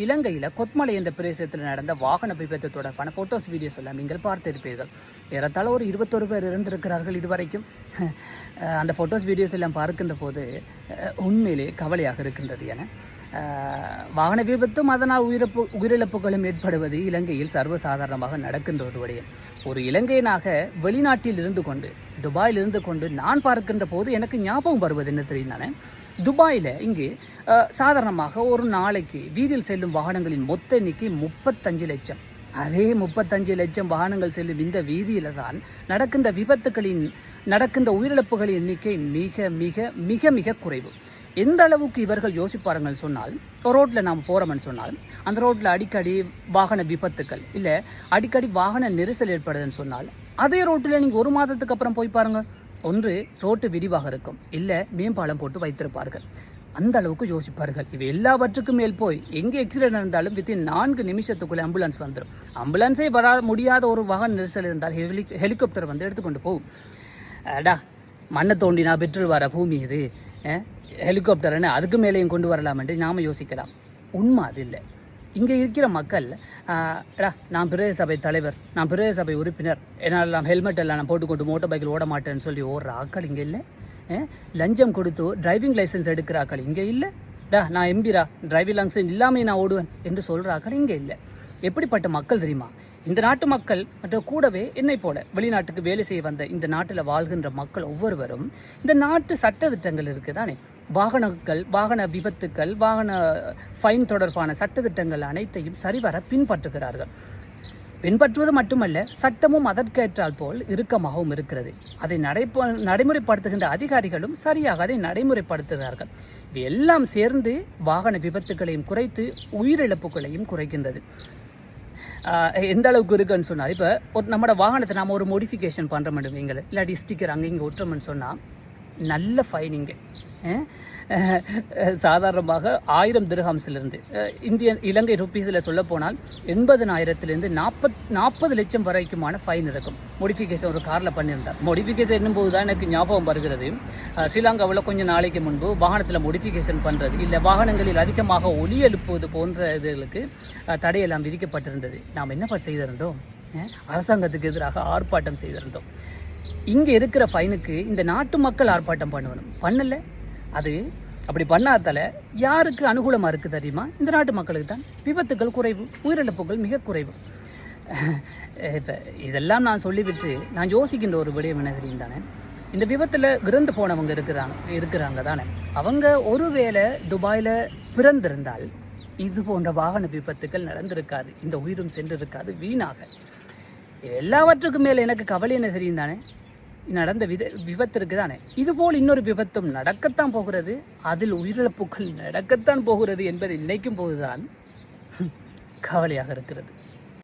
இலங்கையில் கொத்மலை என்ற பிரதேசத்தில் நடந்த வாகன விபத்து தொடர்பான ஃபோட்டோஸ் வீடியோஸ் எல்லாம் நீங்கள் பார்த்திருப்பீர்கள். ஏறத்தாழ ஒரு 21 பேர் இருந்திருக்கிறார்கள் இதுவரைக்கும். அந்த ஃபோட்டோஸ் வீடியோஸ் எல்லாம் பார்க்கின்ற போது உண்மையிலே கவலையாக இருக்கின்றது. என வாகன விபத்தும் அதனால் உயிரிழப்புகளும் ஏற்படுவது இலங்கையில் சர்வசாதாரணமாக நடக்கின்ற ஒரு விடயம். ஒரு இலங்கையனாக வெளிநாட்டில் இருந்து கொண்டு துபாயில் இருந்து கொண்டு நான் பார்க்கின்ற போது எனக்கு ஞாபகம் வருவது என்ன தெரியும், துபாயில் இங்கு சாதாரணமாக ஒரு நாளைக்கு வீதியில் செல்லும் வாகனங்களின் மொத்த எண்ணிக்கை 35 லட்சம். அதே 35 லட்சம் வாகனங்கள் செல்லும் இந்த வீதியில தான் நடக்கின்ற விபத்துகளின் நடக்கின்ற உயிரிழப்புகளின் எண்ணிக்கை மிக மிக மிக மிக குறைவு. எந்த அளவுக்கு இவர்கள் யோசிப்பார்கள் சொன்னால், ரோட்டில் நாம் போகிறோம்னு சொன்னால் அந்த ரோட்டில் அடிக்கடி வாகன விபத்துக்கள் இல்லை அடிக்கடி வாகன நெரிசல் ஏற்படுதுன்னு சொன்னால் அதே ரோட்டில் நீங்கள் ஒரு மாதத்துக்கு அப்புறம் போய் பாருங்கள், ஒன்று ரோட்டு விரிவாக இருக்கும், இல்லை மேம்பாலம் போட்டு வைத்திருப்பார்கள். அந்த அளவுக்கு யோசிப்பார்கள். இவை எல்லாவற்றுக்கும் மேல் போய் எங்கே ஆக்சிடென்ட் இருந்தாலும் வித்தின் 4 நிமிஷத்துக்குள்ளே ஆம்புலன்ஸ் வந்துடும். ஆம்புலன்ஸே வர முடியாத ஒரு வாகன நெரிசல் இருந்தால் ஹெலிகாப்டர் வந்து எடுத்துக்கொண்டு போகும். அடா மண்ணை தோண்டினா பெட்ரோல் வர பூமி இது, ஹெலிகாப்டர்னு அதுக்கு மேலேயும் கொண்டு வரலாம் என்று நாம் யோசிக்கலாம். உண்மை அது இல்லை. இங்கே இருக்கிற மக்கள் நான் பிரதேச சபை தலைவர், நான் பிரதேச சபை உறுப்பினர், என்னால் நான் ஹெல்மெட் எல்லாம் நான் போட்டுக்கொண்டு மோட்டர் பைக்கில் ஓட மாட்டேன்னு சொல்லி ஓடுற ஆக்கள் இங்கே இல்லை. லஞ்சம் கொடுத்து டிரைவிங் லைசன்ஸ் எடுக்கிற ஆக்கள் இங்கே இல்லை. நான் எம்பிரா, டிரைவிங் லைசன்ஸ் இல்லாமல் நான் ஓடுவேன் என்று சொல்கிற ஆக்கள் இங்கே இல்லை. எப்படிப்பட்ட மக்கள் தெரியுமா? இந்த நாட்டு மக்கள் மற்றும் கூடவே என்னை போல வெளிநாட்டுக்கு வேலை செய்ய வந்த இந்த நாட்டில் வாழ்கின்ற மக்கள் ஒவ்வொருவரும் இந்த நாட்டு சட்ட திட்டங்கள் இருக்குதானே, வாகன விபத்துக்கள், வாகன ஃபைன் தொடர்பான சட்டத்திட்டங்கள் அனைத்தையும் சரிவர பின்பற்றுகிறார்கள். பின்பற்றுவது மட்டுமல்ல, சட்டமும் அதற்கேற்றால் போல் இறுக்கமாகவும் இருக்கிறது. அதை நடைமுறைப்படுத்துகின்ற அதிகாரிகளும் சரியாக அதை நடைமுறைப்படுத்துகிறார்கள். இது எல்லாம் சேர்ந்து வாகன விபத்துக்களையும் குறைத்து உயிரிழப்புகளையும் குறைக்கின்றது. எந்த அளவுக்கு இருக்குன்னு சொன்னால், இப்போ நம்மளோட வாகனத்தை நாம் ஒரு மோடிஃபிகேஷன் பண்ணுற மட்டும் வைங்கள, இல்லாட்டி ஸ்டிக்கர் அங்கே இங்கே ஒட்டுறோம்னு சொன்னால் நல்ல ஃபைனிங்கு. சாதாரணமாக 1000 திர்ஹாம்ஸிலிருந்து இலங்கை ருப்பீஸில் சொல்ல போனால் 80,000 40 லட்சம் வரைக்குமான ஃபைன் இருக்கும். மோடிஃபிகேஷன் ஒரு காரில் பண்ணியிருந்தார். மோடிஃபிகேஷன் என்னும்போது தான் எனக்கு ஞாபகம் வருகிறது, ஸ்ரீலங்காவில் கொஞ்சம் நாளைக்கு முன்பு வாகனத்தில் மோடிஃபிகேஷன் பண்ணுறது இல்லை வாகனங்களில் அதிகமாக ஒலி எழுப்புவது போன்ற இதுகளுக்கு தடையெல்லாம் விதிக்கப்பட்டிருந்தது. நாம் என்ன செய்திருந்தோம்? அரசாங்கத்துக்கு எதிராக ஆர்ப்பாட்டம் செய்திருந்தோம். இங்கே இருக்கிற ஃபைனுக்கு இந்த நாட்டு மக்கள் ஆர்ப்பாட்டம் பண்ணலை. அது அப்படி பண்ணாதால யாருக்கு அனுகூலமாக இருக்குது தெரியுமா? இந்த நாட்டு மக்களுக்கு தான். விபத்துக்கள் குறைவு, உயிரிழப்புகள் மிக குறைவு. இப்போ இதெல்லாம் நான் சொல்லிவிட்டு நான் யோசிக்கின்ற ஒரு விடயம் என்ன தெரியும் தானே, இந்த விபத்தில் இறந்து போனவங்க இருக்கிறாங்க தானே, அவங்க ஒருவேளை துபாயில் பிறந்திருந்தால் இது போன்ற வாகன விபத்துக்கள் நடந்திருக்காது, இந்த உயிரும் சென்றிருக்காது வீணாக. எல்லாவற்றுக்கும் மேலே எனக்கு கவலை என்ன தெரியும் தானே, நடந்த விபத்து இருக்குதானே, இதுபோல் இன்னொரு விபத்தும் நடக்கத்தான் போகிறது, அதில் உயிரிழப்புகள் நடக்கத்தான் போகிறது என்பதை நினைக்கும் போதுதான் கவலையாக இருக்கிறது.